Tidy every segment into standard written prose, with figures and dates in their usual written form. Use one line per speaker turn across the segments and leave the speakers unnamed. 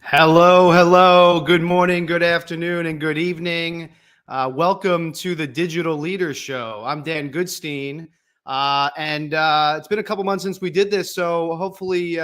Hello, hello. Good morning, good afternoon, and good evening. Welcome to the Digital Leaders Show. I'm Dan Goodstein, and it's been a couple months since we did this, so hopefully you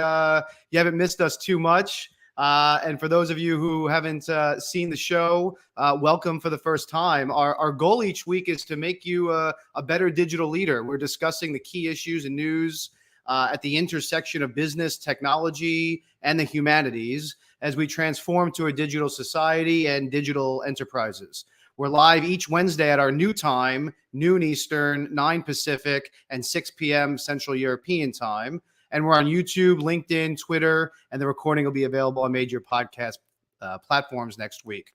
haven't missed us too much. And for those of you who haven't seen the show, welcome for the first time. Our goal each week is to make you a better digital leader. We're discussing the key issues and news at the intersection of business, technology, and the humanities as we transform to a digital society and digital enterprises. We're live each Wednesday at our new time, noon Eastern, 9 Pacific, and 6 p.m. Central European time. And we're on YouTube, LinkedIn, Twitter, and the recording will be available on major podcast platforms next week.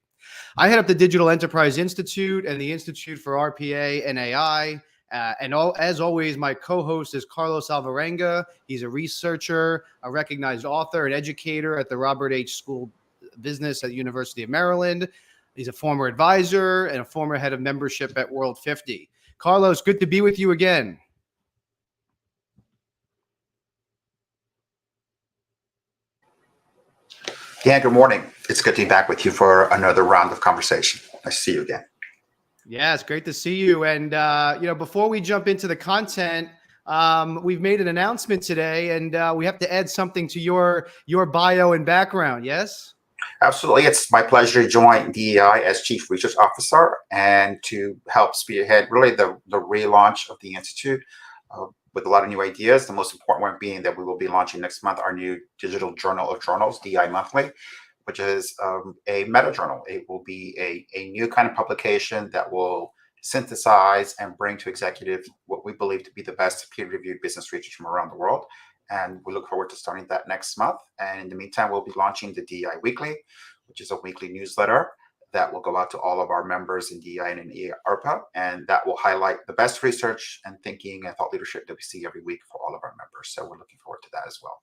I head up the Digital Enterprise Institute and the Institute for RPA and AI. As always, my co-host is Carlos Alvarenga. He's a researcher, a recognized author, and educator at the Robert H. School of Business at the University of Maryland. He's a former advisor and a former head of membership at World 50. Carlos, good to be with you again.
Dan, good morning. It's good to be back with you for another round of conversation. Nice to see you again.
Yeah, it's great to see you. And, before we jump into the content, we've made an announcement today, and we have to add something to your bio and background. Yes?
Absolutely. It's my pleasure to join DEI as Chief Research Officer and to help spearhead really the relaunch of the Institute with a lot of new ideas. The most important one being that we will be launching next month our new digital journal of journals, DEI Monthly, which is a meta journal. It will be a new kind of publication that will synthesize and bring to executives what we believe to be the best peer-reviewed business research from around the world. And we look forward to starting that next month. And in the meantime, we'll be launching the DEI Weekly, which is a weekly newsletter that will go out to all of our members in DEI and in ARPA. And that will highlight the best research and thinking and thought leadership that we see every week for all of our members. So we're looking forward to that as well.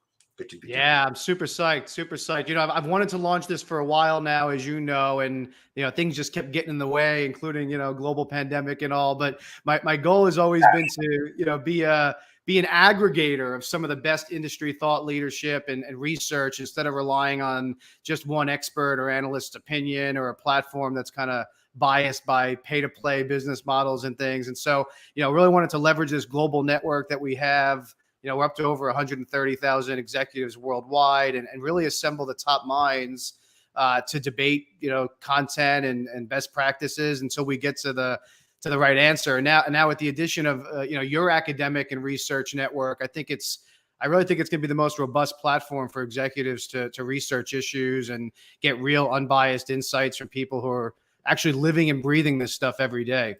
Yeah, I'm super psyched, super psyched. I've wanted to launch this for a while now, as you know, and, things just kept getting in the way, including, global pandemic and all. But my goal has always been to, be an aggregator of some of the best industry thought leadership and research instead of relying on just one expert or analyst's opinion or a platform that's kind of biased by pay-to-play business models and things. And so, really wanted to leverage this global network that we have. We're up to over 130,000 executives worldwide and really assemble the top minds to debate, content and best practices until we get to the right answer. And now with the addition of, your academic and research network, I really think it's going to be the most robust platform for executives to research issues and get real unbiased insights from people who are actually living and breathing this stuff every day.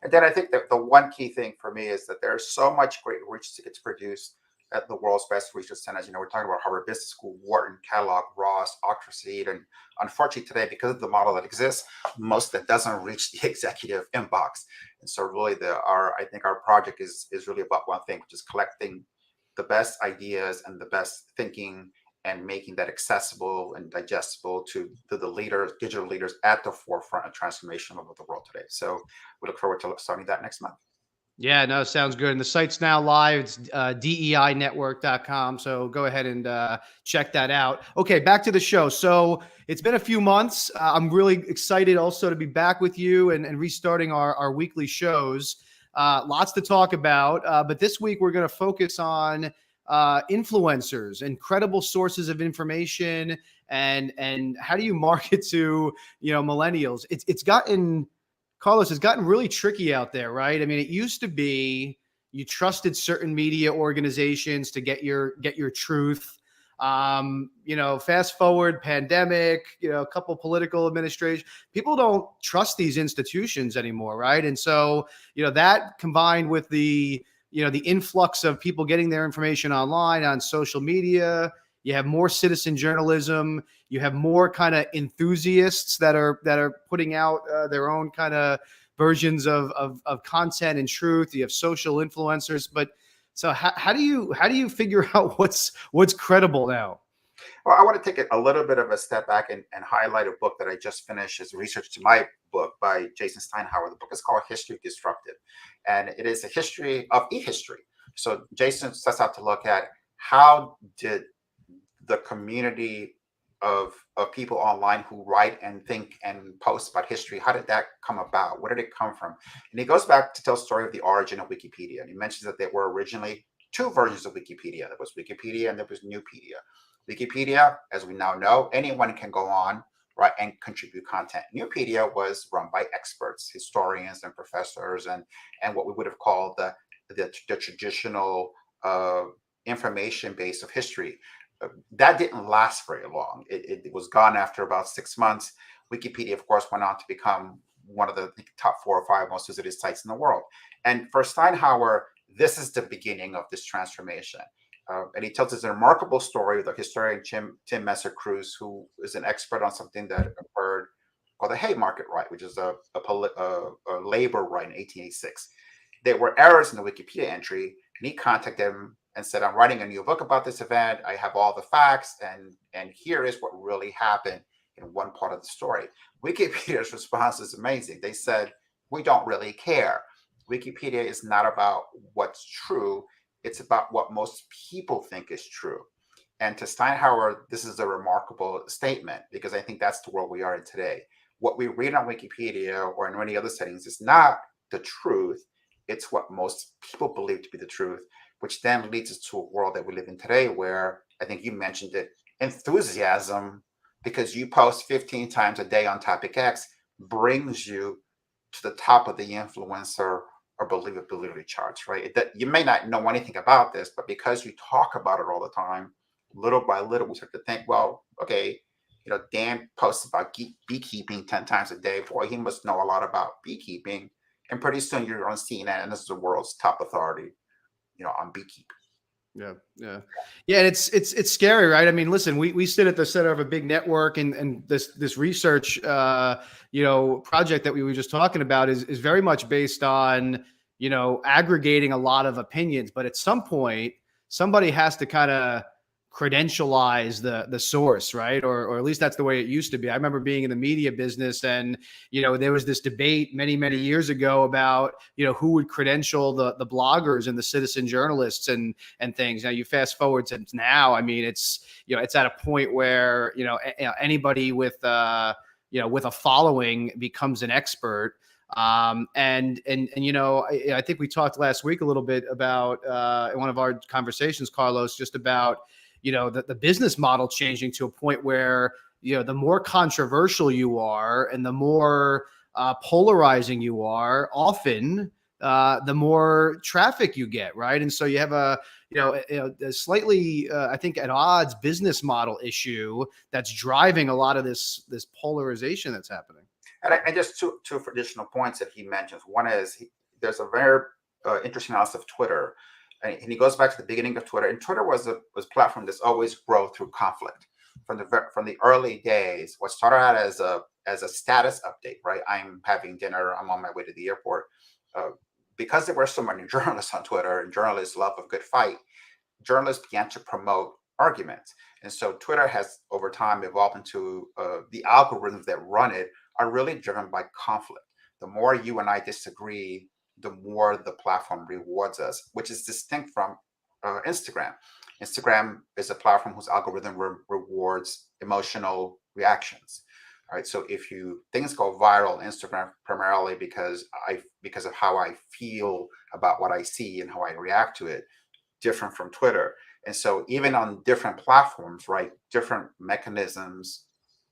And then I think that the one key thing for me is that there's so much great research that gets produced at the world's best research centers. We're talking about Harvard Business School, Wharton, Kellogg, Ross, Oxford, and unfortunately today, because of the model that exists, most of it doesn't reach the executive inbox. And so really I think our project is really about one thing, which is collecting the best ideas and the best thinking and making that accessible and digestible to the leaders, digital leaders at the forefront of transformation of the world today. So we look forward to starting that next month.
Yeah, no, sounds good. And the site's now live. It's DEInetwork.com. So go ahead and check that out. Okay, back to the show. So it's been a few months. I'm really excited also to be back with you and restarting our weekly shows. Lots to talk about. But this week we're going to focus on influencers, incredible sources of information, and how do you market to millennials? Carlos, it's gotten really tricky out there, right? I mean, it used to be you trusted certain media organizations to get your truth. Fast forward pandemic, a couple political administrations, people don't trust these institutions anymore, right? And so, that combined with the influx of people getting their information online on social media, you have more citizen journalism, you have more kind of enthusiasts that are putting out their own kind of versions of content and truth. You have social influencers, but so how do you figure out what's credible now?
Well, I want to take a little bit of a step back and highlight a book that I just finished as research to my book by Jason Steinhauer. The book is called History Disrupted, and it is a history of e-history. So Jason sets out to look at how did the community of people online who write and think and post about history. How did that come about? Where did it come from? And he goes back to tell the story of the origin of Wikipedia. And he mentions that there were originally two versions of Wikipedia. There was Wikipedia and there was Newpedia. Wikipedia, as we now know, anyone can go on, right, and contribute content. Newpedia was run by experts, historians and professors, and what we would have called the traditional information base of history. That didn't last very long. It was gone after about 6 months. Wikipedia, of course, went on to become one of the top 4 or 5 most visited sites in the world. And for Steinhauer, this is the beginning of this transformation. And he tells us a remarkable story with the historian Tim Messer-Cruz, who is an expert on something that occurred called the Haymarket Right, which is a labor right in 1886. There were errors in the Wikipedia entry, and he contacted him and said, I'm writing a new book about this event. I have all the facts, and here is what really happened in one part of the story. Wikipedia's response is amazing. They said, we don't really care. Wikipedia is not about what's true. It's about what most people think is true. And to Steinhauer, this is a remarkable statement, because I think that's the world we are in today. What we read on Wikipedia or in any other settings is not the truth. It's what most people believe to be the truth, which then leads us to a world that we live in today where, I think you mentioned it, enthusiasm, because you post 15 times a day on topic X, brings you to the top of the influencer or believability charts, right? You may not know anything about this, but because you talk about it all the time, little by little, we start to think, well, okay, Dan posts about beekeeping 10 times a day. Boy, he must know a lot about beekeeping. And pretty soon you're on CNN, and this is the world's top authority, on beekeeping.
Yeah. And it's scary, right? I mean, listen, we sit at the center of a big network, and this research, project that we were just talking about is very much based on, aggregating a lot of opinions. But at some point, somebody has to kind of credentialize the source, right? Or at least that's the way it used to be. I remember being in the media business, and there was this debate many years ago about who would credential the bloggers and the citizen journalists and things. Now you fast forward to now, I mean, it's it's at a point where anybody with with a following becomes an expert. I think we talked last week a little bit about in one of our conversations, Carlos, just about the business model changing to a point where, the more controversial you are and the more polarizing you are, often the more traffic you get, right? And so you have a slightly, I think, at odds business model issue that's driving a lot of this polarization that's happening.
And just two additional points that he mentions. One is there's a very interesting analysis of Twitter. And he goes back to the beginning of Twitter. And Twitter was a platform that's always grown through conflict. From the early days, what started out as a status update, right? I'm having dinner. I'm on my way to the airport. Because there were so many journalists on Twitter, and journalists love a good fight, journalists began to promote arguments. And so Twitter has, over time, evolved into the algorithms that run it are really driven by conflict. The more you and I disagree, the more the platform rewards us, which is distinct from Instagram. Instagram is a platform whose algorithm rewards emotional reactions. All right. So if things go viral on Instagram primarily because of how I feel about what I see and how I react to it, different from Twitter. And so even on different platforms, right, different mechanisms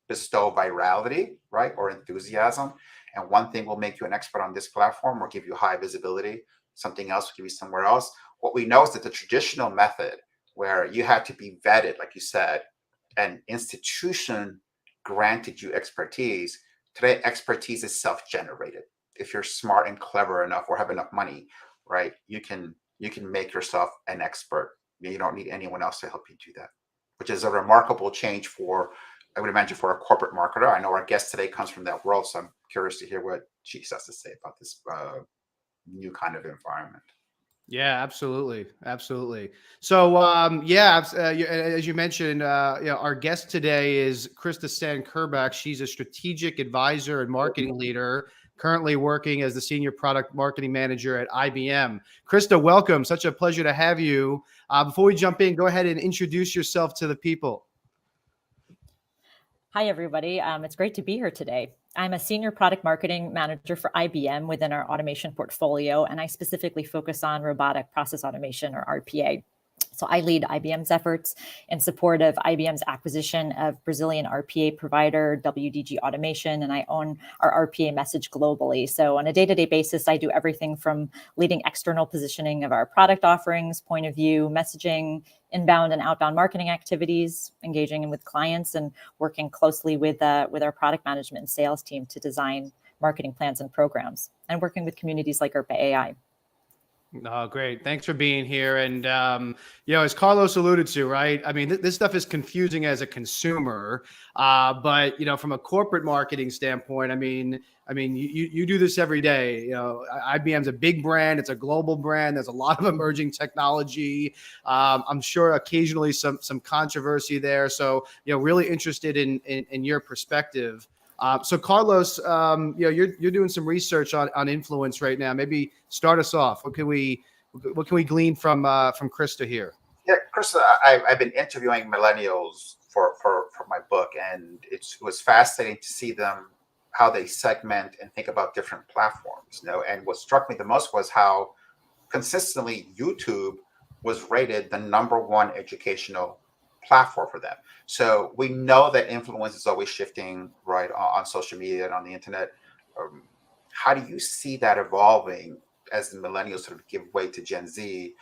bestow virality, right, or enthusiasm. And one thing will make you an expert on this platform or give you high visibility. Something else will give you somewhere else. What we know is that the traditional method, where you had to be vetted, like you said, an institution granted you expertise. Today, expertise is self-generated. If you're smart and clever enough or have enough money, right, you can make yourself an expert. You don't need anyone else to help you do that, which is a remarkable change I would imagine, for a corporate marketer. I know our guest today comes from that world, so I'm curious to hear what she has to say about this new kind of environment.
Yeah, absolutely. So, as you mentioned, our guest today is Krista Sande-Kerback. She's a strategic advisor and marketing leader, currently working as the senior product marketing manager at IBM. Krista, welcome. Such a pleasure to have you. Before we jump in, go ahead and introduce yourself to the people.
Hi, everybody. It's great to be here today. I'm a senior product marketing manager for IBM within our automation portfolio, and I specifically focus on robotic process automation, or RPA. So I lead IBM's efforts in support of IBM's acquisition of Brazilian RPA provider WDG Automation, and I own our RPA message globally. So on a day-to-day basis, I do everything from leading external positioning of our product offerings, point of view, messaging, inbound and outbound marketing activities, engaging with clients, and working closely with our product management and sales team to design marketing plans and programs, and working with communities like URPA AI.
Oh, great. Thanks for being here. And, as Carlos alluded to, right? I mean, this stuff is confusing as a consumer, but, from a corporate marketing standpoint, I mean, you do this every day. IBM's a big brand. It's a global brand. There's a lot of emerging technology. I'm sure occasionally some controversy there. So, really interested in your perspective. So Carlos, you're doing some research on influence right now. Maybe start us off. What can we glean from Krista here?
Yeah, Krista, I've been interviewing millennials for my book, and it was fascinating to see them, how they segment and think about different platforms. And what struck me the most was how consistently YouTube was rated the #1 educational platform for them. So we know that influence is always shifting, right, on social media and on the internet. How do you see that evolving as the millennials sort of give way to Gen Z?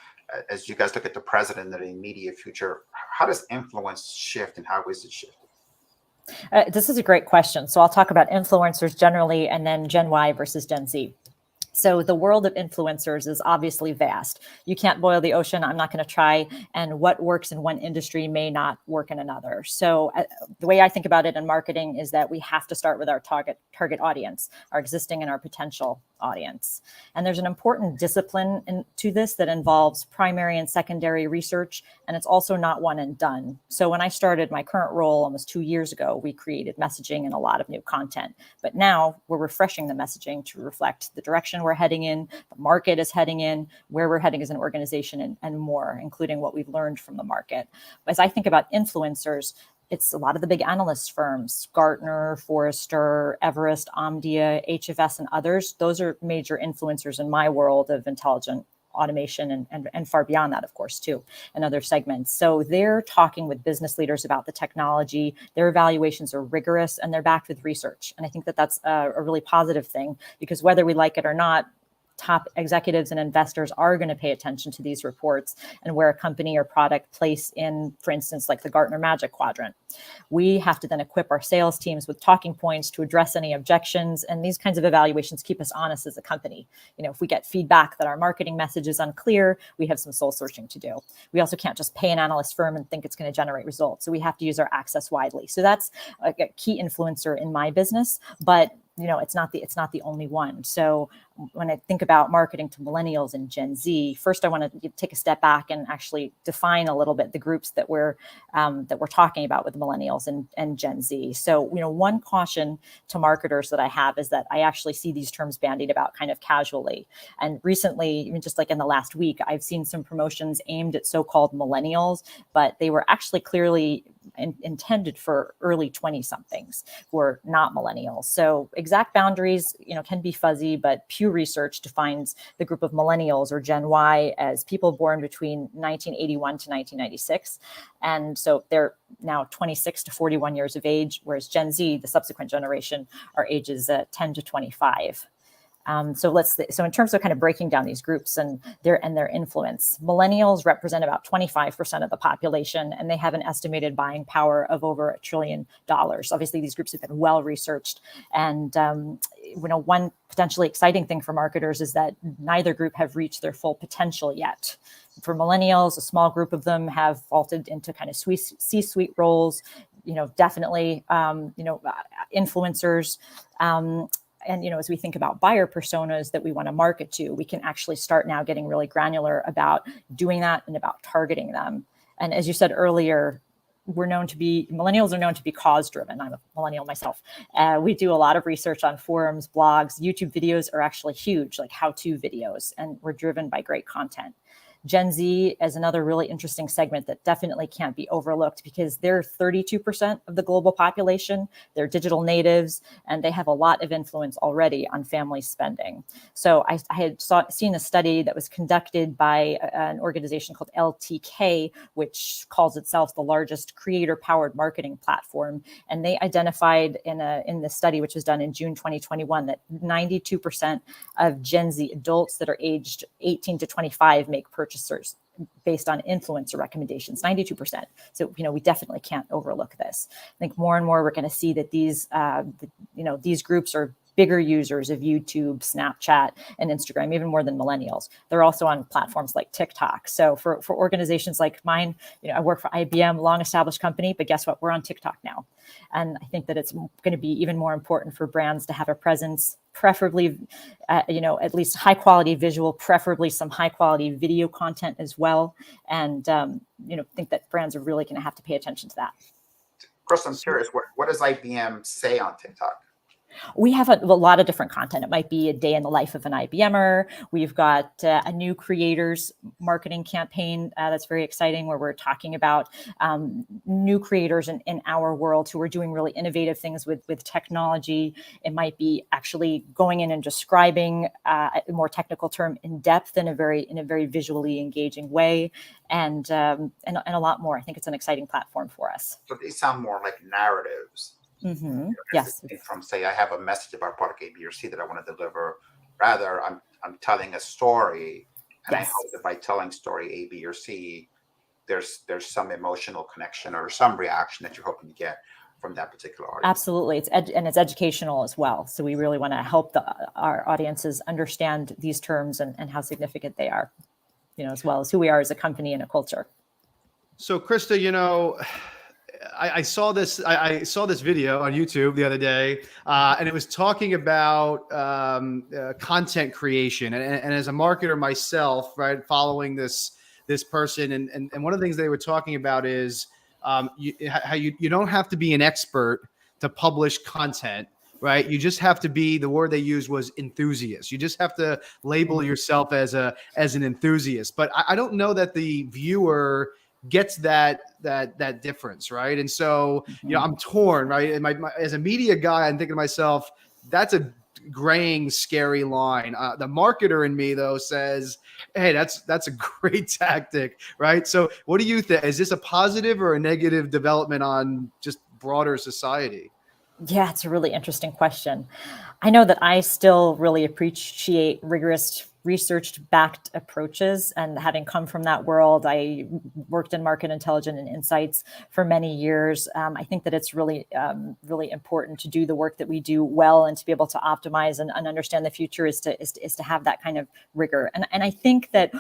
As you guys look at the present and the immediate future, how does influence shift, and how is it shifting?
This is a great question. So I'll talk about influencers generally, and then Gen Y versus Gen Z. So the world of influencers is obviously vast. You can't boil the ocean. I'm not going to try. And what works in one industry may not work in another. So the way I think about it in marketing is that we have to start with our target audience, our existing and our potential audience. And there's an important discipline to this that involves primary and secondary research. And it's also not one and done. So when I started my current role almost 2 years ago, we created messaging and a lot of new content. But now we're refreshing the messaging to reflect the direction we're heading in, the market is heading in, where we're heading as an organization, and more, including what we've learned from the market. As I think about influencers, it's a lot of the big analyst firms, Gartner, Forrester, Everest, Omdia, HFS, and others. Those are major influencers in my world of intelligent automation and far beyond that, of course, too, and other segments. So they're talking with business leaders about the technology. Their evaluations are rigorous, and they're backed with research. And I think that that's a really positive thing, because whether we like it or not, top executives and investors are going to pay attention to these reports and where a company or product place in, for instance, like the Gartner Magic Quadrant. We have to then equip our sales teams with talking points to address any objections. And these kinds of evaluations keep us honest as a company. If we get feedback that our marketing message is unclear, we have some soul searching to do. We also can't just pay an analyst firm and think it's going to generate results. So we have to use our access widely. So that's a key influencer in my business, but it's not the only one. So when I think about marketing to millennials and Gen Z, first I want to take a step back and actually define a little bit the groups that we're talking about with millennials and Gen Z. So one caution to marketers that I have is that I actually see these terms bandied about kind of casually. And recently, even just like in the last week, I've seen some promotions aimed at so-called millennials, but they were actually clearly intended for early 20-somethings who are not millennials. So exact boundaries, can be fuzzy, but Pew Research defines the group of millennials, or Gen Y, as people born between 1981 to 1996. And so they're now 26 to 41 years of age, whereas Gen Z, the subsequent generation, are ages 10 to 25. So in terms of kind of breaking down these groups and their influence, millennials represent about 25% of the population, and they have an estimated buying power of over $1 trillion. Obviously, these groups have been well researched, and one potentially exciting thing for marketers is that neither group have reached their full potential yet. For millennials, a small group of them have vaulted into kind of C-suite roles. Definitely, influencers. And, as we think about buyer personas that we want to market to, we can actually start now getting really granular about doing that and about targeting them. And as you said earlier, millennials are known to be cause driven. I'm a millennial myself. We do a lot of research on forums, blogs. YouTube videos are actually huge, like how-to videos, and we're driven by great content. Gen Z is another really interesting segment that definitely can't be overlooked because they're 32% of the global population. They're digital natives, and they have a lot of influence already on family spending. So I had seen a study that was conducted by an organization called LTK, which calls itself the largest creator-powered marketing platform. And they identified in the study, which was done in June 2021, that 92% of Gen Z adults that are aged 18 to 25 make purchases based on influencer recommendations, 92%. So, we definitely can't overlook this. I think more and more we're going to see that these groups are bigger users of YouTube, Snapchat, and Instagram, even more than millennials. They're also on platforms like TikTok. So for organizations like mine, I work for IBM, long established company, but guess what? We're on TikTok now. And I think that it's going to be even more important for brands to have a presence, preferably, at least high quality visual, preferably some high quality video content as well. And, think that brands are really going to have to pay attention to that.
Chris, I'm curious, what does IBM say on TikTok?
We have a lot of different content. It might be a day in the life of an IBMer. We've got a new creators marketing campaign that's very exciting, where we're talking about new creators in our world who are doing really innovative things with technology. It might be actually going in and describing a more technical term in depth in a very visually engaging way, and a lot more. I think it's an exciting platform for us.
So they sound more like narratives.
Mm-hmm. Yes.
From, say, I have a message about product A, B, or C that I want to deliver. Rather, I'm telling a story, and yes. I hope that by telling story A, B, or C, there's some emotional connection or some reaction that you're hoping to get from that particular audience.
Absolutely, it's educational as well. So we really want to help our audiences understand these terms and how significant they are, as well as who we are as a company and a culture.
So, Krista, I saw this. I saw this video on YouTube the other day, and it was talking about content creation. And as a marketer myself, right, following this person, and one of the things they were talking about is how you don't have to be an expert to publish content, right? You just have to be. The word they used was enthusiast. You just have to label yourself as an enthusiast. But I don't know that the viewer gets that difference, right? And so, I'm torn, right? And as a media guy, I'm thinking to myself, that's a graying, scary line. The marketer in me, though, says, hey, that's a great tactic, right? So what do you think? Is this a positive or a negative development on just broader society?
Yeah, it's a really interesting question. I know that I still really appreciate rigorous research-backed approaches, and having come from that world, I worked in market intelligence and insights for many years. I think that it's really important to do the work that we do well, and to be able to optimize and understand the future is to have that kind of rigor. And I think that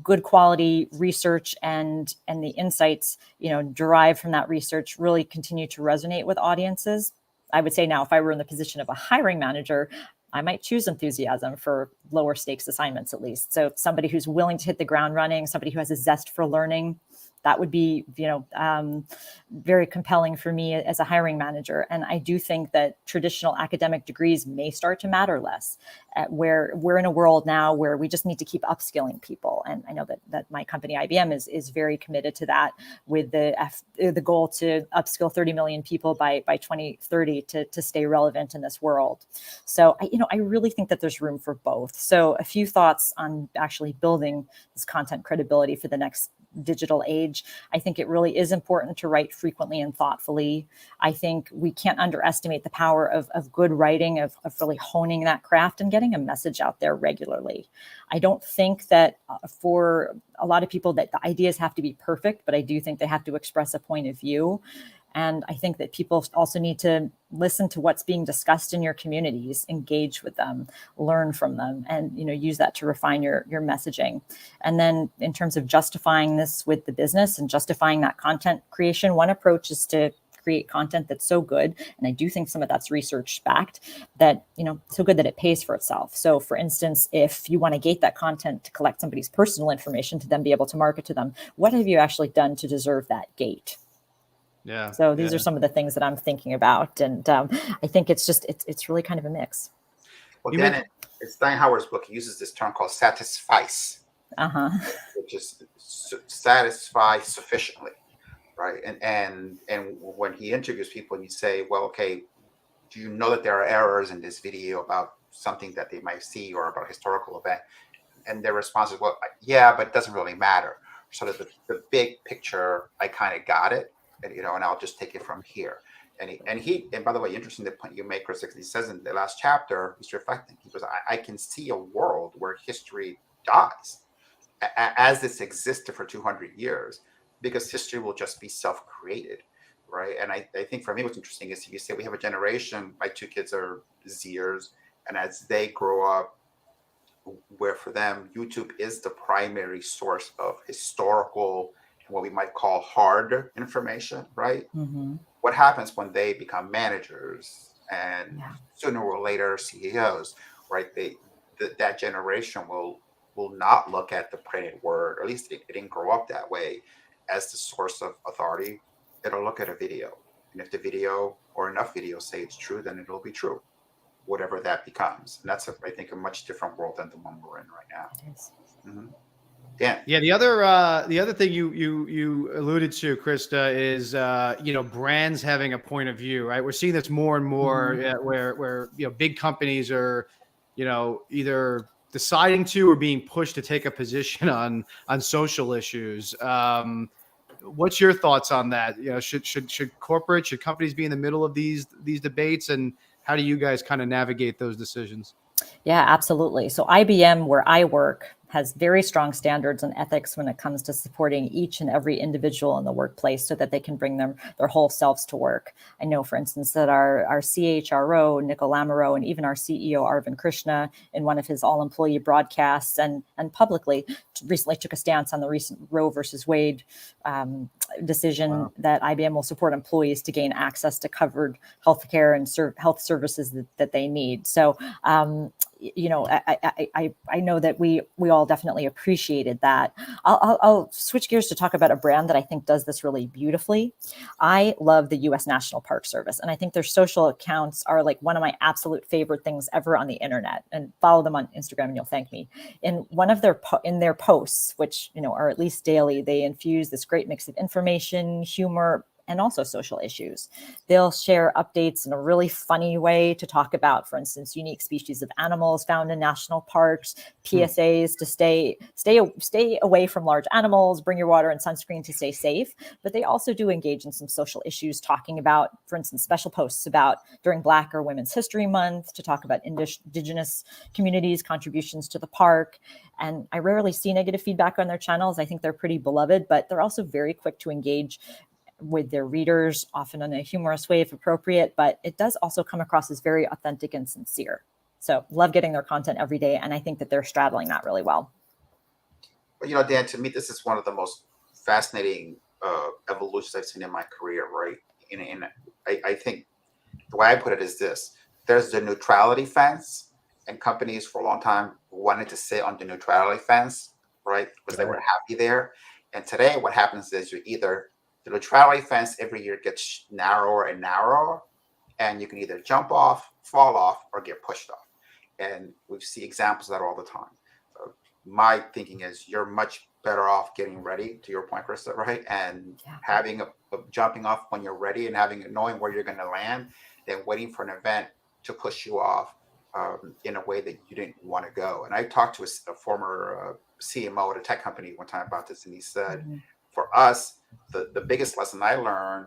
good quality research and the insights derived from that research really continue to resonate with audiences. I would say now, if I were in the position of a hiring manager, I might choose enthusiasm for lower stakes assignments, at least. So somebody who's willing to hit the ground running, somebody who has a zest for learning, that would be, very compelling for me as a hiring manager. And I do think that traditional academic degrees may start to matter less. Where we're in a world now where we just need to keep upskilling people. And I know that my company, IBM, is very committed to that, with the goal to upskill 30 million people by 2030 to stay relevant in this world. So, I really think that there's room for both. So a few thoughts on actually building this content credibility for the next digital age. I think it really is important to write frequently and thoughtfully. I think we can't underestimate the power of good writing, of really honing that craft and getting a message out there regularly. I don't think that for a lot of people that the ideas have to be perfect, but I do think they have to express a point of view. And I think that people also need to listen to what's being discussed in your communities, engage with them, learn from them, and use that to refine your messaging. And then in terms of justifying this with the business and justifying that content creation, one approach is to create content that's so good, and I do think some of that's research backed, that so good that it pays for itself. So for instance, if you want to gate that content to collect somebody's personal information to then be able to market to them, what have you actually done to deserve that gate?
Yeah.
So these are some of the things that I'm thinking about, and I think it's really kind of a mix.
Well, then Steinhauer's book uses this term called satisfice. which is satisfy sufficiently, right? And when he interviews people and you say, well, okay, do you know that there are errors in this video about something that they might see or about a historical event? And their response is, well, yeah, but it doesn't really matter. So that the big picture, I kind of got it, and and I'll just take it from here. And by the way, interesting the point you make, Chris, because he says in the last chapter, he's reflecting. He goes, I can see a world where history dies as this existed for 200 years, because history will just be self-created, right? And I think for me, what's interesting is if you say we have a generation, my two kids are Zers, and as they grow up, where for them, YouTube is the primary source of historical and what we might call hard information, right? What happens when they become managers and sooner or later CEOs, right? That generation will not look at the printed word, or at least it didn't grow up that way, as the source of authority. It'll look at a video. And if the video or enough videos say it's true, then it'll be true, whatever that becomes. And that's, I think, a much different world than the one we're in right now.
It is.
Yeah.
Yeah. The other thing you alluded to, Krista, is brands having a point of view, right? We're seeing this more and more, where big companies are, either deciding to or being pushed to take a position on social issues. What's your thoughts on that? Should companies be in the middle of these debates, and how do you guys kind of navigate those decisions?
Yeah, absolutely. So IBM, where I work, has very strong standards and ethics when it comes to supporting each and every individual in the workplace so that they can bring their whole selves to work. I know, for instance, that our CHRO, Nicole Lamoureux, and even our CEO, Arvind Krishna, in one of his all-employee broadcasts and publicly recently took a stance on the recent Roe versus Wade decision that IBM will support employees to gain access to covered healthcare and health services that they need. So, I know that we all definitely appreciated that. I'll switch gears to talk about a brand that I think does this really beautifully. I love the U.S. National Park Service, and I think their social accounts are like one of my absolute favorite things ever on the internet. And follow them on Instagram, and you'll thank me. In one of their posts, which are at least daily, they infuse this great mix of information, humor, and also social issues. They'll share updates in a really funny way to talk about, for instance, unique species of animals found in national parks, PSAs to stay away from large animals, bring your water and sunscreen to stay safe. But they also do engage in some social issues, talking about, for instance, special posts about during Black or Women's History Month to talk about indigenous communities' contributions to the park. And I rarely see negative feedback on their channels. I think they're pretty beloved, but they're also very quick to engage with their readers, often in a humorous way if appropriate, but it does also come across as very authentic and sincere. So love getting their content every day, and I think that they're straddling that really well.
Well, Dan, to me, this is one of the most fascinating evolutions I've seen in my career, right? And I think the way I put it is this: there's the neutrality fence, and companies for a long time wanted to sit on the neutrality fence, right? Because they were happy there. And today what happens is the neutrality fence every year gets narrower and narrower, and you can either jump off, fall off, or get pushed off. And we see examples of that all the time. So my thinking is you're much better off getting ready, to your point, Krista, right? And having a jumping off when you're ready and knowing where you're going to land, than waiting for an event to push you off in a way that you didn't want to go. And I talked to a former CMO at a tech company one time about this, and he said, for us, the biggest lesson I learned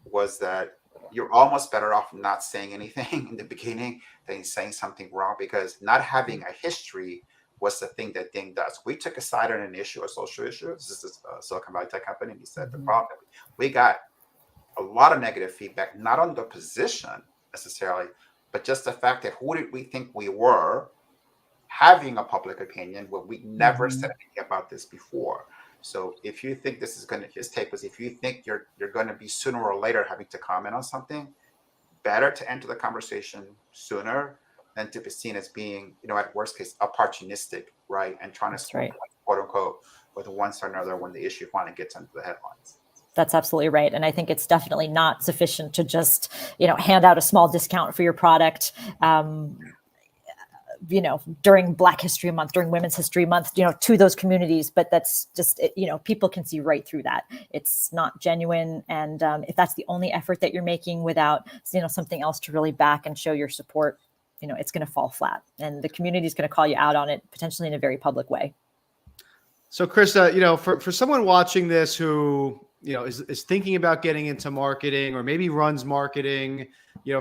was that you're almost better off not saying anything in the beginning than saying something wrong, because not having a history was the thing that dinged us. We took a side on an issue, a social issue. This is a Silicon Valley tech company, and he said the problem, we got a lot of negative feedback, not on the position necessarily, but just the fact that who did we think we were having a public opinion when we never said anything about this before. So if you think this is going to, his take was, if you think you're going to be sooner or later having to comment on something, better to enter the conversation sooner than to be seen as being, at worst case, opportunistic, right? And trying to score, quote unquote, with one side or another when the issue finally gets into the headlines.
That's absolutely right. And I think it's definitely not sufficient to just, hand out a small discount for your product. during Black History Month, during Women's History Month, to those communities. But that's just, people can see right through that. It's not genuine. And if that's the only effort that you're making without, something else to really back and show your support, it's going to fall flat. And the community is going to call you out on it, potentially in a very public way.
So Krista, for someone watching this who, is thinking about getting into marketing or maybe runs marketing,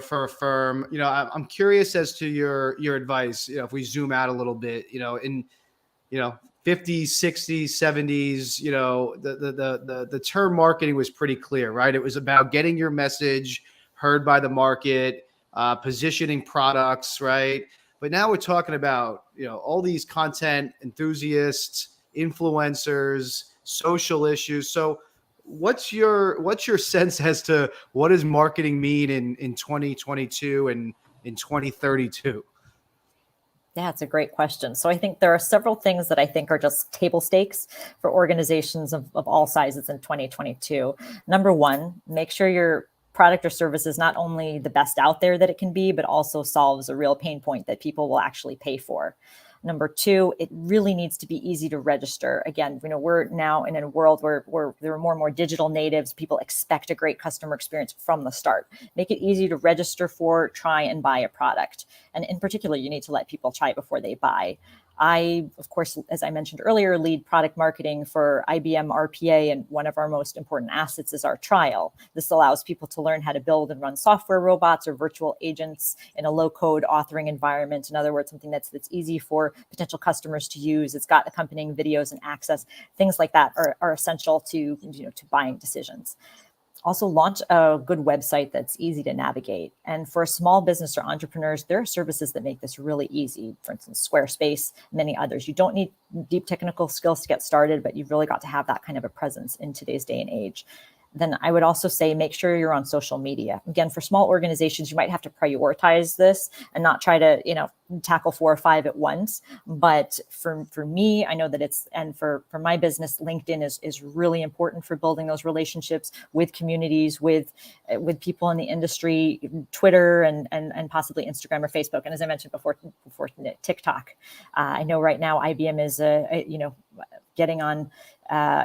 for a firm, I'm curious as to your advice, if we zoom out a little bit, in, 50s, 60s, 70s, the term marketing was pretty clear, right? It was about getting your message heard by the market, positioning products, right? But now we're talking about, all these content enthusiasts, influencers, social issues. So what's your sense as to what does marketing mean in 2022 and in 2032?
Yeah, it's a great question. So I think there are several things that I think are just table stakes for organizations of all sizes in 2022. Number one, make sure your product or service is not only the best out there that it can be, but also solves a real pain point that people will actually pay for. Number two, it really needs to be easy to register. Again, we're now in a world where there are more and more digital natives. People expect a great customer experience from the start. Make it easy to register for, try, and buy a product. And in particular, you need to let people try before they buy. I, of course, as I mentioned earlier, lead product marketing for IBM RPA, and one of our most important assets is our trial. This allows people to learn how to build and run software robots or virtual agents in a low-code authoring environment. In other words, something that's easy for potential customers to use. It's got accompanying videos and access. Things like that are essential to buying decisions. Also, launch a good website that's easy to navigate. And for a small business or entrepreneurs, there are services that make this really easy. For instance, Squarespace, many others. You don't need deep technical skills to get started, but you've really got to have that kind of a presence in today's day and age. Then I would also say, make sure you're on social media. Again, for small organizations, you might have to prioritize this and not try to, tackle 4 or 5 at once. But for me, I know that and for my business, LinkedIn is really important for building those relationships with communities, with people in the industry, Twitter and possibly Instagram or Facebook. And as I mentioned before TikTok. I know right now IBM is getting on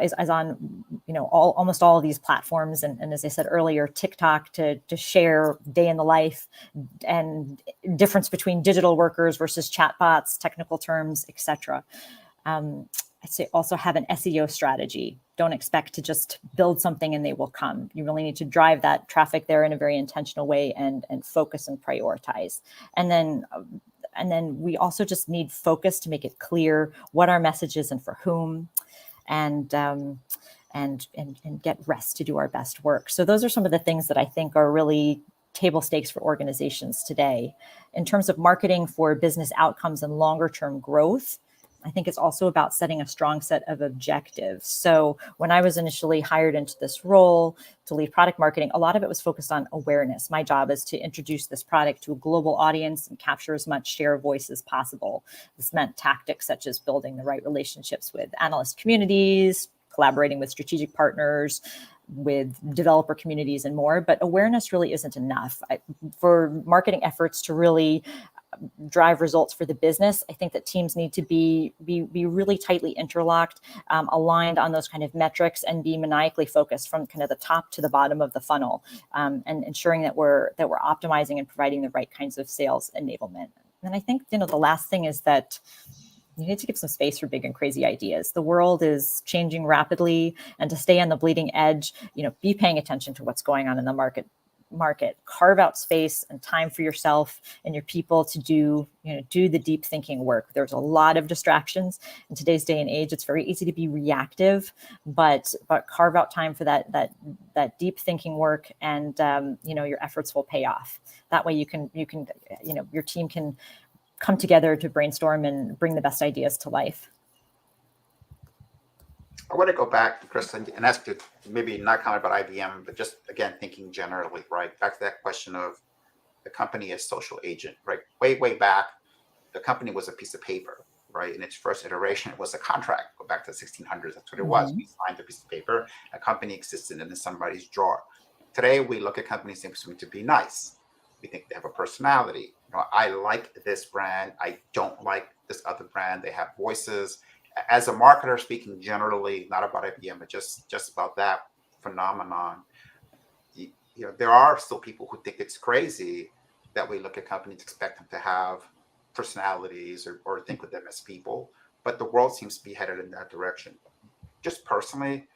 is on almost all of these platforms, and as I said earlier, TikTok to share day in the life and difference between digital workers versus chatbots, technical terms, etc. I'd say also have an SEO strategy. Don't expect to just build something and they will come. You really need to drive that traffic there in a very intentional way and focus and prioritize. And then we also just need focus to make it clear what our message is and for whom, and get rest to do our best work. So those are some of the things that I think are really table stakes for organizations today. In terms of marketing for business outcomes and longer term growth, I think it's also about setting a strong set of objectives. So when I was initially hired into this role to lead product marketing, a lot of it was focused on awareness. My job is to introduce this product to a global audience and capture as much share of voice as possible. This meant tactics such as building the right relationships with analyst communities, collaborating with strategic partners, with developer communities and more. But awareness really isn't enough. For marketing efforts to really drive results for the business, I think that teams need to be really tightly interlocked, aligned on those kind of metrics, and be maniacally focused from kind of the top to the bottom of the funnel, and ensuring that we're optimizing and providing the right kinds of sales enablement. And I think the last thing is that you need to give some space for big and crazy ideas. The world is changing rapidly, and to stay on the bleeding edge, be paying attention to what's going on in the market. Carve out space and time for yourself and your people to do the deep thinking work. There's a lot of distractions in today's day and age. It's very easy to be reactive, but carve out time for that deep thinking work, and your efforts will pay off. That way you can your team can come together to brainstorm and bring the best ideas to life.
I want to go back, Krista, and ask you maybe not comment about IBM, but just again thinking generally, right? Back to that question of the company as social agent, right? Way back, the company was a piece of paper, right? In its first iteration, it was a contract. Go back to the 1600s. That's what it was. We signed a piece of paper. A company existed in somebody's drawer. Today, we look at companies that seem to be nice. We think they have a personality. I like this brand. I don't like this other brand. They have voices. As a marketer, speaking generally, not about IBM, but just about that phenomenon, there are still people who think it's crazy that we look at companies, expect them to have personalities or think of them as people. But the world seems to be headed in that direction. Just personally,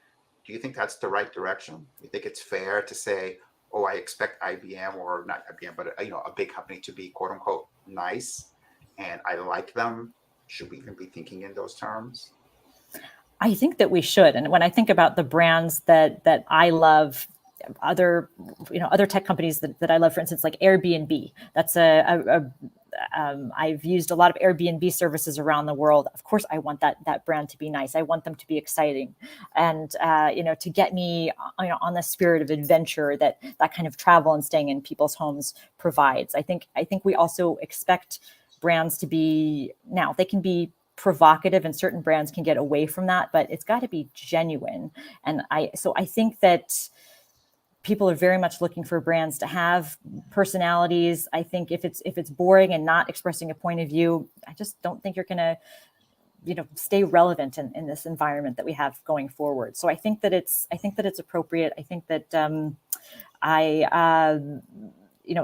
do you think that's the right direction? Do you think it's fair to say, oh, I expect IBM, or not IBM, but a big company to be quote unquote nice, and I like them? Should we even be thinking in those terms?
I think that we should. And when I think about the brands that I love, other tech companies that I love, for instance, like Airbnb. That's I've used a lot of Airbnb services around the world. Of course, I want that brand to be nice. I want them to be exciting, and to get me on the spirit of adventure that kind of travel and staying in people's homes provides. I think we also expect brands to be, now they can be provocative, and certain brands can get away from that, but it's got to be genuine. And I think that people are very much looking for brands to have personalities. I think if it's boring and not expressing a point of view, I just don't think you're going to, stay relevant in this environment that we have going forward. So I think that it's appropriate. I think that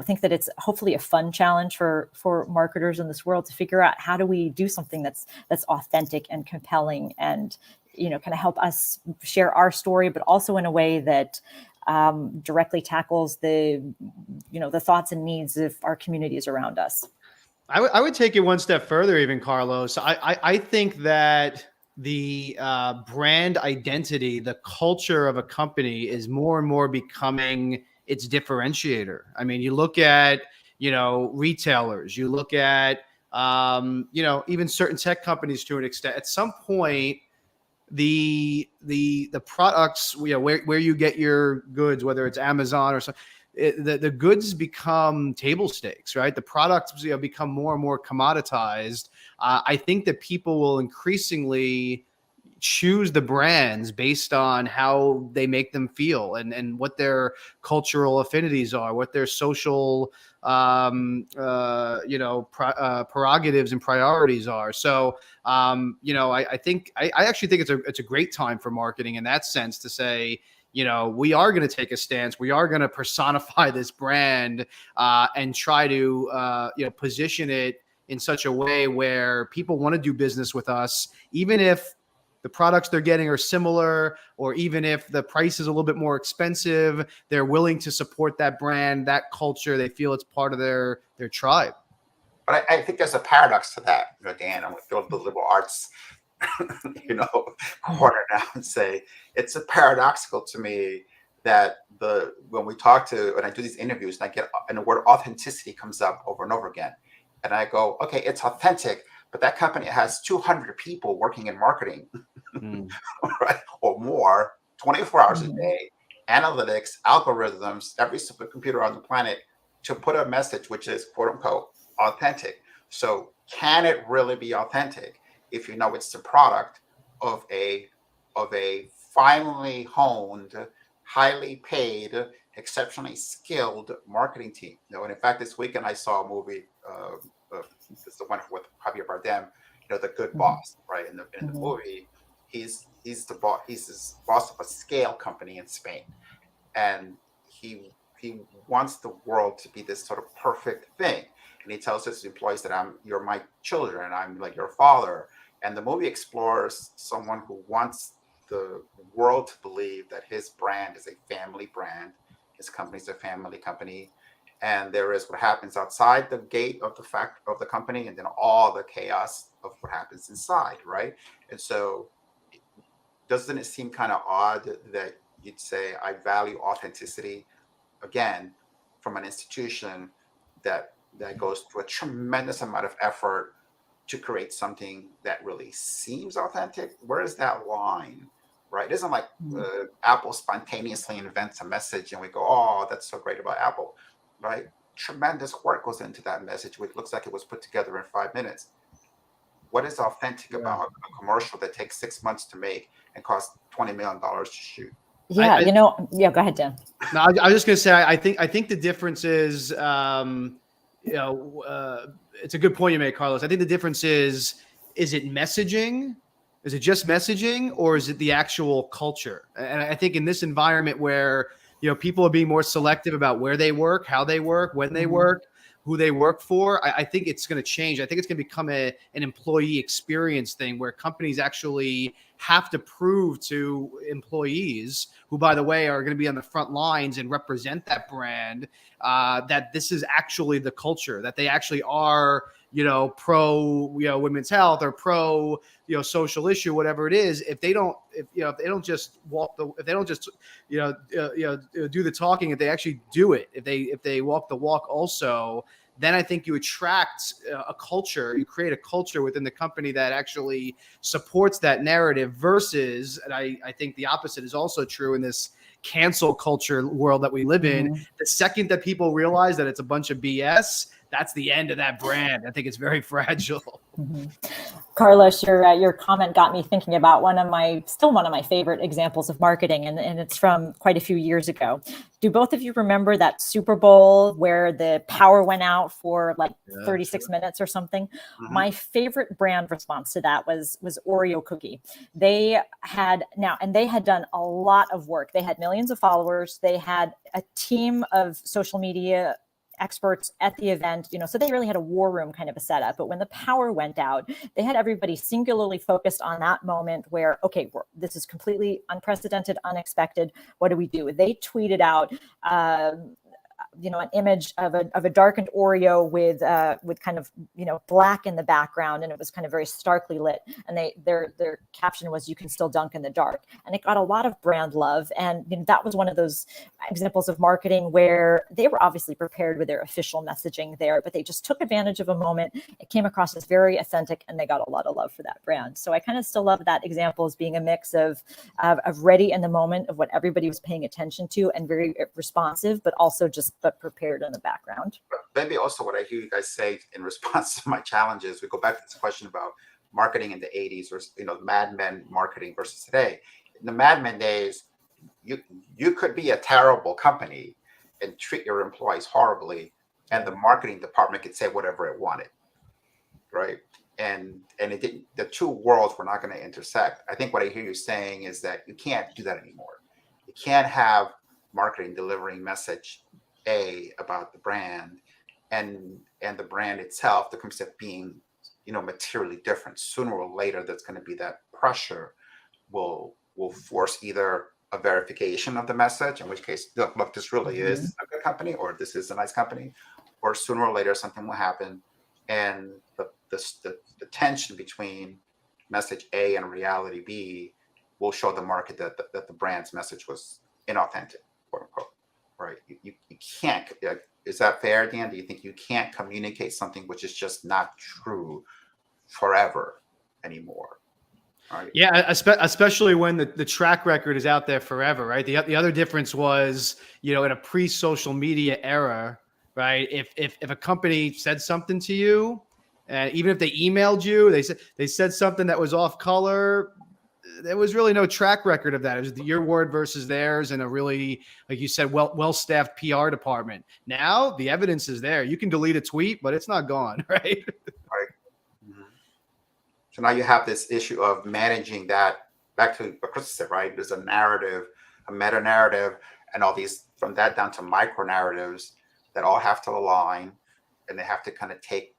think that it's hopefully a fun challenge for marketers in this world to figure out how do we do something that's authentic and compelling, and kind of help us share our story, but also in a way that directly tackles the thoughts and needs of our communities around us.
I would take it one step further, even, Carlos. I think that the brand identity, the culture of a company, is more and more becoming its differentiator. I mean, you look at retailers, you look at even certain tech companies to an extent. At some point, the products, where you get your goods, whether it's Amazon or something, the goods become table stakes, right? The products become more and more commoditized. I think that people will increasingly choose the brands based on how they make them feel, and what their cultural affinities are, what their social prerogatives and priorities are. So I actually think it's a great time for marketing in that sense, to say, we are going to take a stance. We are going to personify this brand and try to position it in such a way where people want to do business with us, even if the products they're getting are similar, or even if the price is a little bit more expensive. They're willing to support that brand, that culture. They feel it's part of their tribe.
But I think there's a paradox to that, Dan. I'm going to throw the liberal arts, corner now and say it's a paradoxical to me that when I do these interviews and I get, and the word authenticity comes up over and over again, and I go, okay, it's authentic, but that company has 200 people working in marketing, right, or more, 24 hours a day, analytics, algorithms, every supercomputer on the planet to put a message which is quote unquote authentic. So can it really be authentic if it's the product of a finely honed, highly paid, exceptionally skilled marketing team? And in fact, this weekend I saw a movie. It's the one with Javier Bardem, The Good Boss, right? In the movie, he's the boss. He's this boss of a scale company in Spain, and he wants the world to be this sort of perfect thing. And he tells his employees that you're my children, I'm like your father. And the movie explores someone who wants the world to believe that his brand is a family brand, his company's a family company, and there is what happens outside the gate of the company, and then all the chaos of what happens inside, right? And so, doesn't it seem kind of odd that you'd say I value authenticity, again, from an institution that goes through a tremendous amount of effort to create something that really seems authentic? Where is that line, right? It isn't like Apple spontaneously invents a message and we go, oh, that's so great about Apple, right? Tremendous work goes into that message, which looks like it was put together in 5 minutes. What is authentic about a commercial that takes 6 months to make and costs $20 million to shoot?
Yeah, yeah, go ahead, Dan.
No, I was just going to say, I think the difference is, it's a good point you make, Carlos. I think the difference is it messaging? Is it just messaging, or is it the actual culture? And I think in this environment where, people are being more selective about where they work, how they work, when they work, who they work for, I think it's going to change. I think it's going to become an employee experience thing where companies actually have to prove to employees, who, by the way, are going to be on the front lines and represent that brand, that this is actually the culture, that they actually are, pro, women's health, or pro, social issue, whatever it is. If they don't just do the talking, if they actually do it, if they walk the walk also, then I think you attract a culture, you create a culture within the company that actually supports that narrative versus, and I think the opposite is also true in this cancel culture world that we live in. The second that people realize that it's a bunch of BS, that's the end of that brand. I think it's very fragile.
Carlos, your comment got me thinking about one of my favorite examples of marketing, and it's from quite a few years ago. Do both of you remember that Super Bowl where the power went out for 36 minutes or something? My favorite brand response to that was Oreo cookie. They had done a lot of work. They had millions of followers. They had a team of social media experts at the event, so they really had a war room kind of a setup. But when the power went out, they had everybody singularly focused on that moment where, okay, this is completely unprecedented, unexpected. What do we do? They tweeted out, an image of a darkened Oreo with kind of black in the background, and it was kind of very starkly lit. And their caption was, "You can still dunk in the dark," and it got a lot of brand love. And that was one of those examples of marketing where they were obviously prepared with their official messaging there, but they just took advantage of a moment. It came across as very authentic, and they got a lot of love for that brand. So I kind of still love that example as being a mix of ready in the moment of what everybody was paying attention to and very responsive, but also but prepared in the background.
Maybe also what I hear you guys say in response to my challenges, we go back to this question about marketing in the 80s or Mad Men marketing versus today. In the Mad Men days, you could be a terrible company and treat your employees horribly, and the marketing department could say whatever it wanted, right? And it didn't. The two worlds were not going to intersect. I think what I hear you saying is that you can't do that anymore. You can't have marketing delivering message A about the brand and the brand itself, the concept being materially different. Sooner or later, that's going to be that pressure will force either a verification of the message, in which case, look, this really is a good company, or this is a nice company, or sooner or later something will happen, and the tension between message A and reality B will show the market that the brand's message was inauthentic, quote unquote. Right? You can't. Is that fair, Dan? Do you think you can't communicate something which is just not true forever anymore? Right.
Yeah, especially when the track record is out there forever, right? The other difference was, in a pre-social media era, right? If a company said something to you, and even if they emailed you, they said something that was off color, there was really no track record of that. It was your word versus theirs, and a really, like you said, well-staffed PR department. Now the evidence is there. You can delete a tweet, but it's not gone, right?
Right. So now you have this issue of managing that. Back to what Krista said, right? There's a narrative, a meta narrative, and all these, from that down to micro narratives that all have to align, and they have to kind of take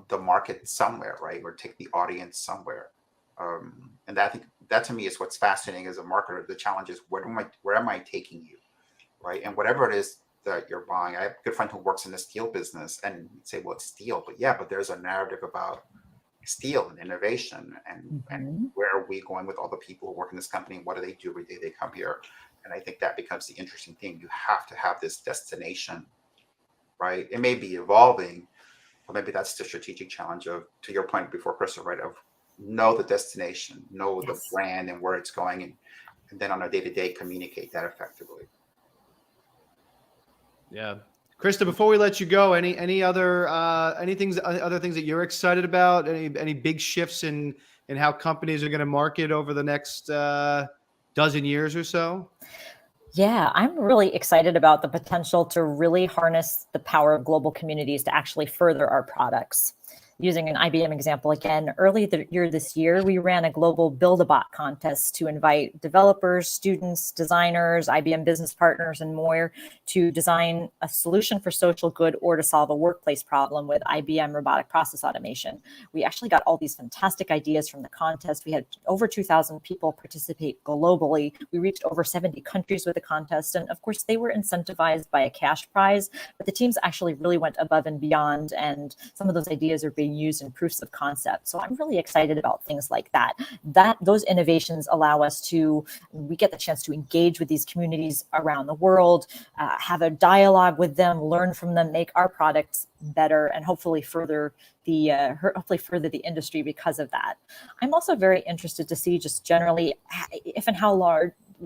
the market somewhere, right? Or take the audience somewhere. And I think that to me is what's fascinating as a marketer. The challenge is where am I taking you, right? And whatever it is that you're buying. I have a good friend who works in the steel business, and you'd say, well, it's steel, but there's a narrative about steel and innovation, and where are we going with all the people who work in this company? What do they do every day they come here? And I think that becomes the interesting thing. You have to have this destination, right? It may be evolving, but maybe that's the strategic challenge of, to your point before, Krista, right, of know the destination, know the brand and where it's going, and then on a day-to-day communicate that effectively.
Yeah. Krista, before we let you go, any other things that you're excited about? Any big shifts in how companies are going to market over the next dozen years or so?
Yeah, I'm really excited about the potential to really harness the power of global communities to actually further our products. Using an IBM example again, earlier this year, we ran a global Build-A-Bot contest to invite developers, students, designers, IBM business partners, and more to design a solution for social good or to solve a workplace problem with IBM robotic process automation. We actually got all these fantastic ideas from the contest. We had over 2,000 people participate globally. We reached over 70 countries with the contest. And of course, they were incentivized by a cash prize, but the teams actually really went above and beyond. And some of those ideas are being used in proofs of concept. So I'm really excited about things like that. Those innovations allow us we get the chance to engage with these communities around the world, have a dialogue with them, learn from them, make our products better, and hopefully further the industry because of that. I'm also very interested to see just generally if and how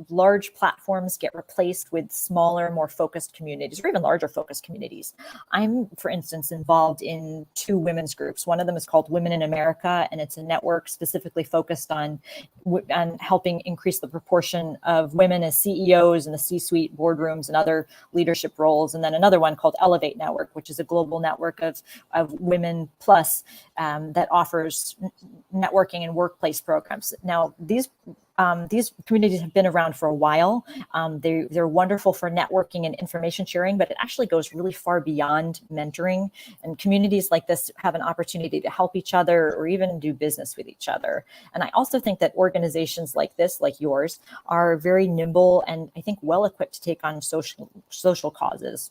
large platforms get replaced with smaller, more focused communities, or even larger focused communities. I'm, for instance, involved in 2 women's groups. One of them is called Women in America, and it's a network specifically focused on helping increase the proportion of women as CEOs in the C-suite, boardrooms, and other leadership roles. And then another one called Elevate Network, which is a global network of Women Plus that offers networking and workplace programs. Now, these communities have been around for a while. They're wonderful for networking and information sharing, but it actually goes really far beyond mentoring. And communities like this have an opportunity to help each other or even do business with each other. And I also think that organizations like this, like yours, are very nimble and I think well equipped to take on social causes.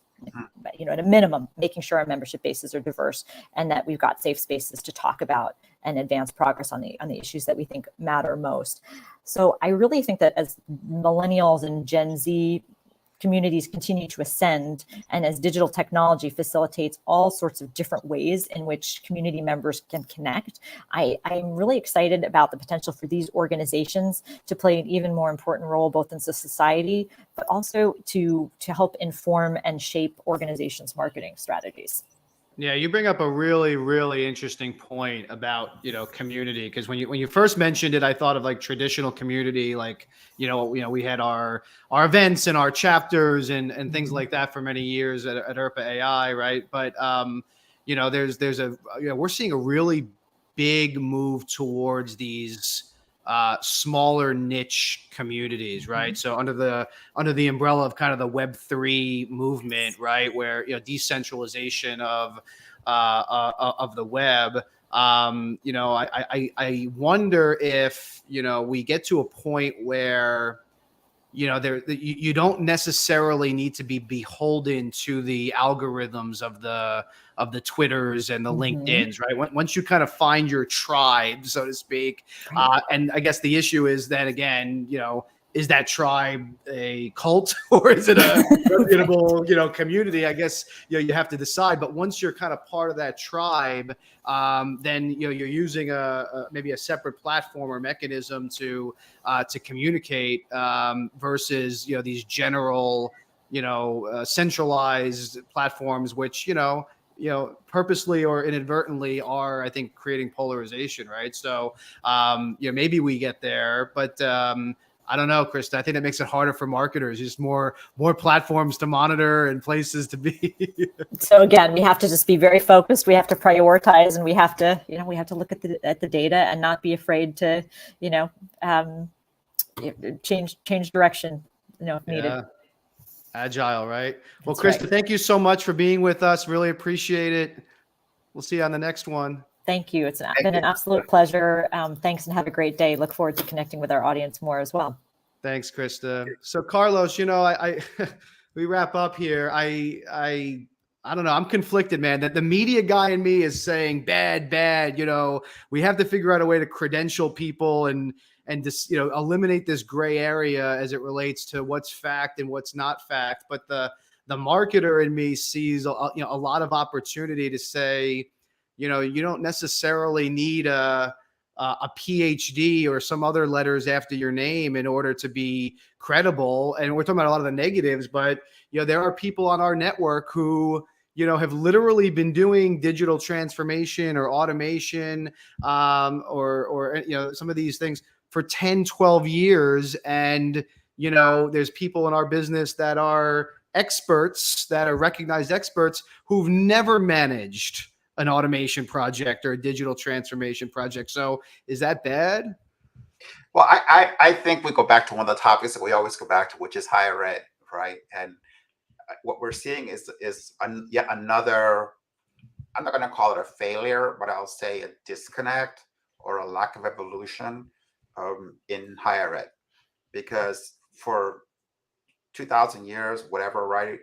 But, at a minimum, making sure our membership bases are diverse and that we've got safe spaces to talk about and advance progress on the issues that we think matter most. So I really think that as millennials and Gen Z communities continue to ascend, and as digital technology facilitates all sorts of different ways in which community members can connect, I'm really excited about the potential for these organizations to play an even more important role, both in society, but also to help inform and shape organizations' marketing strategies.
Yeah, you bring up a really, really interesting point about, community, because when you first mentioned it, I thought of like traditional community, like, we had our events and our chapters and things like that for many years at ERPA AI, right? But we're seeing a really big move towards these smaller niche communities, right? So under the umbrella of kind of the Web3 movement, right, where decentralization of the web. I wonder if we get to a point where you don't necessarily need to be beholden to the algorithms of the Twitters and the LinkedIns, right? Once you kind of find your tribe, so to speak, and I guess the issue is then again, is that tribe a cult or is it a reputable, community? I guess you have to decide. But once you're kind of part of that tribe, then you're using maybe a separate platform or mechanism to communicate versus these general centralized platforms, which purposely or inadvertently are, I think, creating polarization, right? So maybe we get there, but I don't know, Krista. I think that makes it harder for marketers. Just more platforms to monitor and places to be.
So again, we have to just be very focused. We have to prioritize, and we have to look at the data and not be afraid to, change direction, if needed.
Agile, right? Well,
That's
Krista,
right.
Thank you so much for being with us. Really appreciate it. We'll see you on the next one.
Thank you. It's been an absolute pleasure. Thanks, and have a great day. Look forward to connecting with our audience more as well.
Thanks, Krista. So, Carlos, we wrap up here. I don't know. I'm conflicted, man. That the media guy in me is saying bad. We have to figure out a way to credential people and just eliminate this gray area as it relates to what's fact and what's not fact. But the marketer in me sees a lot of opportunity to say, you don't necessarily need a PhD or some other letters after your name in order to be credible. And we're talking about a lot of the negatives, but there are people on our network who have literally been doing digital transformation or automation or some of these things for 10, 12 years. And, you know, there's people in our business that are experts, that are recognized experts, who've never managed an automation project or a digital transformation project. So is that bad?
Well, I think we go back to one of the topics that we always go back to, which is higher ed, right? And what we're seeing is yet another, I'm not going to call it a failure, but I'll say a disconnect or a lack of evolution in higher ed. Because for 2,000 years, whatever, right?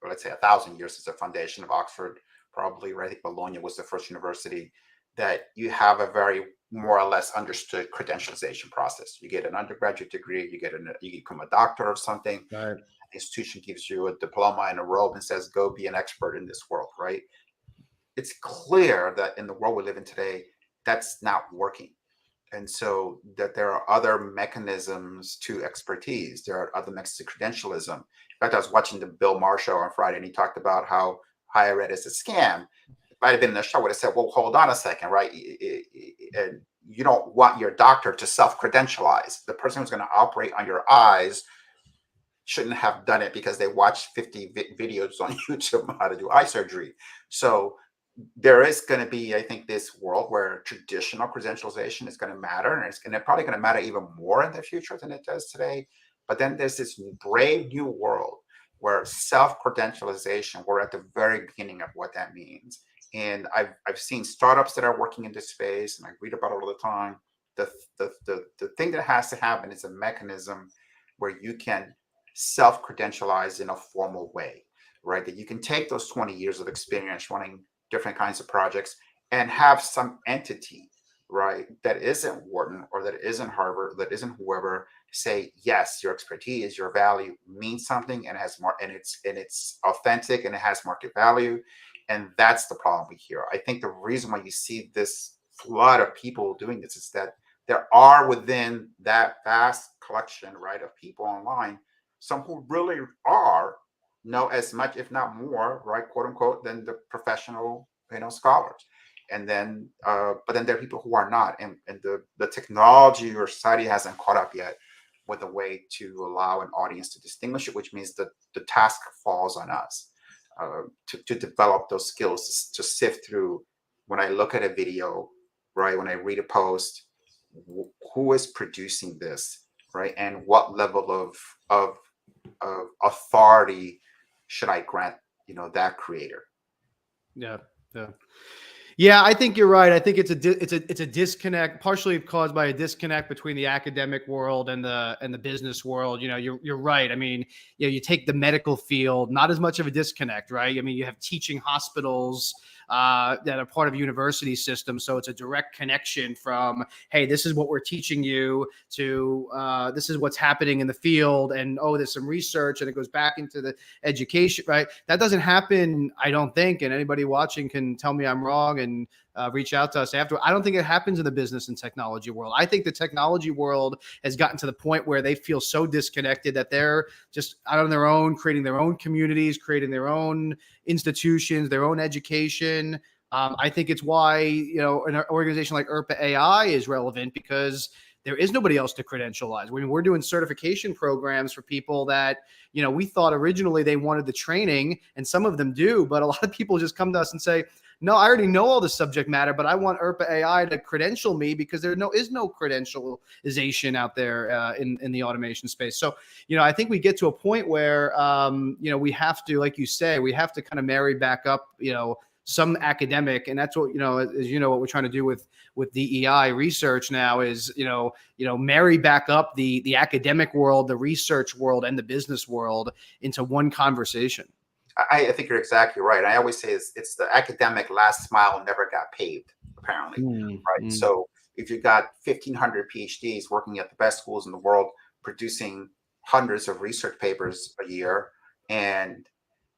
Let's say 1,000 years is the foundation of Oxford, probably, right? I think Bologna was the first university that you have a very more or less understood credentialization process. You get an undergraduate degree, you become a doctor of something.
Right.
The institution gives you a diploma and a robe and says, go be an expert in this world, right? It's clear that in the world we live in today, that's not working. And so that there are other mechanisms to expertise. There are other mechanisms to credentialism. In fact, I was watching the Bill Maher show on Friday, and he talked about how higher ed is a scam. If I had been in the show, I would have said, well, hold on a second, right? And you don't want your doctor to self-credentialize. The person who's going to operate on your eyes shouldn't have done it because they watched 50 videos on YouTube on how to do eye surgery. So there is going to be, I think, this world where traditional credentialization is going to matter, and it's probably going to matter even more in the future than it does today. But then there's this brave new world where self-credentialization, we're at the very beginning of what that means. And I've seen startups that are working in this space, and I read about it all the time. The thing that has to happen is a mechanism where you can self-credentialize in a formal way, right? That you can take those 20 years of experience running different kinds of projects and have some entity, right, that isn't Wharton or that isn't Harvard, that isn't whoever, say, yes, your expertise, your value means something and has more, and it's authentic and it has market value. And that's the problem we hear. I think the reason why you see this flood of people doing this is that there are within that vast collection, right, of people online, some who really are know as much, if not more, right, quote unquote, than the professional, scholars. And then, but then there are people who are not, and the technology or society hasn't caught up yet with a way to allow an audience to distinguish it, which means that the task falls on us to develop those skills to sift through. When I look at a video, right, when I read a post, who is producing this, right, and what level of authority should I grant, that creator?
Yeah. Yeah, I think you're right. I think it's a disconnect, partially caused by a disconnect between the academic world and the business world. You're right. I mean, you take the medical field, not as much of a disconnect, right? I mean, you have teaching hospitals that are part of university systems, so it's a direct connection from, hey, this is what we're teaching you, to this is what's happening in the field, and there's some research, and it goes back into the education, right? That doesn't happen, I don't think, and anybody watching can tell me I'm wrong and reach out to us after. I don't think it happens in the business and technology world. I think the technology world has gotten to the point where they feel so disconnected that they're just out on their own, creating their own communities, creating their own institutions, their own education. I think it's why, an organization like ERPA AI is relevant, because there is nobody else to credentialize. I mean, we're doing certification programs for people that, we thought originally they wanted the training, and some of them do, but a lot of people just come to us and say, no, I already know all the subject matter, but I want ERPA AI to credential me, because there is no credentialization out there in the automation space. So, I think we get to a point where, we have to, like you say, we have to kind of marry back up, some academic, and that's what, as what we're trying to do with DEI research now is, marry back up the academic world, the research world, and the business world into one conversation.
I think you're exactly right. I always say it's the academic last mile never got paved, apparently, right? So if you've got 1,500 PhDs working at the best schools in the world, producing hundreds of research papers a year, and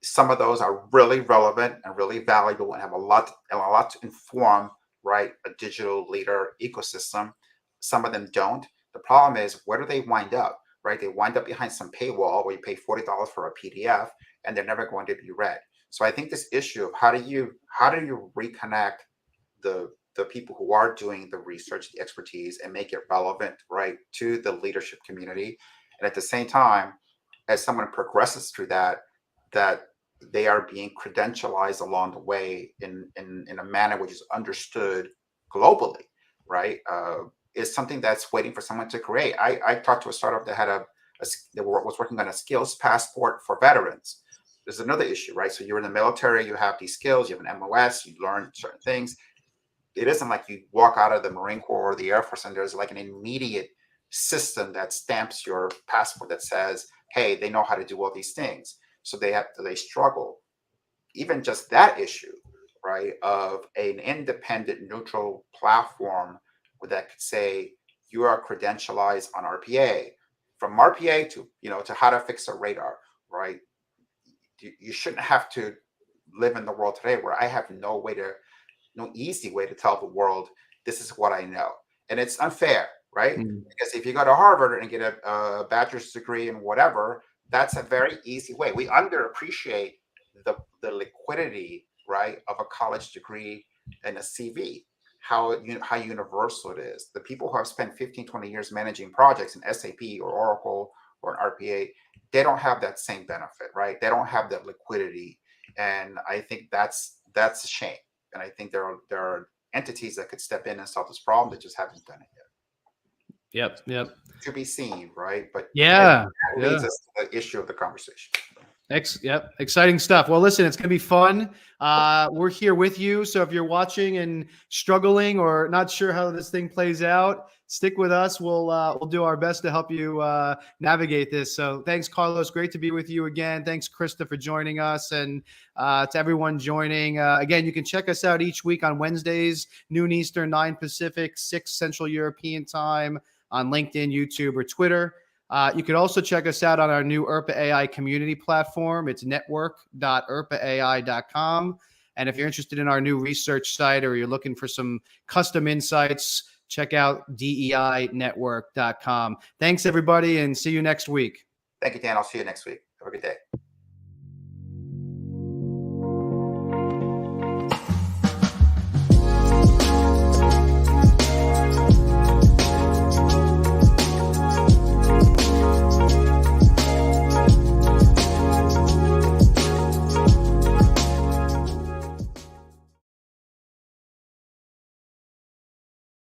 some of those are really relevant and really valuable and have a lot to inform, right, a digital leader ecosystem. Some of them don't. The problem is, where do they wind up? Right? They wind up behind some paywall where you pay $40 for a PDF, and they're never going to be read. So I think this issue of how do you reconnect the the people who are doing the research, the expertise, and make it relevant, right, to the leadership community. And at the same time, as someone progresses through that they are being credentialized along the way in a manner which is understood globally, right? Is something that's waiting for someone to create. I talked to a startup that had was working on a skills passport for veterans. There's another issue, right? So you're in the military, you have these skills, you have an MOS, you learn certain things. It isn't like you walk out of the Marine Corps or the Air Force and there's like an immediate system that stamps your passport that says, hey, they know how to do all these things. So they struggle. Even just that issue, right, of an independent, neutral platform that could say you are credentialized on RPA, from RPA to to how to fix a radar, right? You shouldn't have to live in the world today where I have no easy way to tell the world this is what I know, and it's unfair, right? Because if you go to Harvard and get a bachelor's degree in whatever, that's a very easy way. We underappreciate the liquidity, right, of a college degree and a CV, how universal it is. The people who have spent 15, 20 years managing projects in SAP or Oracle or an RPA, they don't have that same benefit, right? They don't have that liquidity. And I think that's a shame. And I think there are entities that could step in and solve this problem that just haven't done it yet.
Yep.
To be seen, right? But
that
leads us to the issue of the conversation.
Yep. Exciting stuff. Well, listen, it's going to be fun. We're here with you. So if you're watching and struggling or not sure how this thing plays out, stick with us. We'll do our best to help you navigate this. So thanks, Carlos. Great to be with you again. Thanks, Krista, for joining us, and to everyone joining. Again, you can check us out each week on Wednesdays, noon Eastern, 9 Pacific, 6 Central European time on LinkedIn, YouTube, or Twitter. You can also check us out on our new ERPA AI community platform. It's network.erpaai.com. And if you're interested in our new research site or you're looking for some custom insights, check out DEInetwork.com. Thanks, everybody, and see you next week.
Thank you, Dan. I'll see you next week. Have a good day.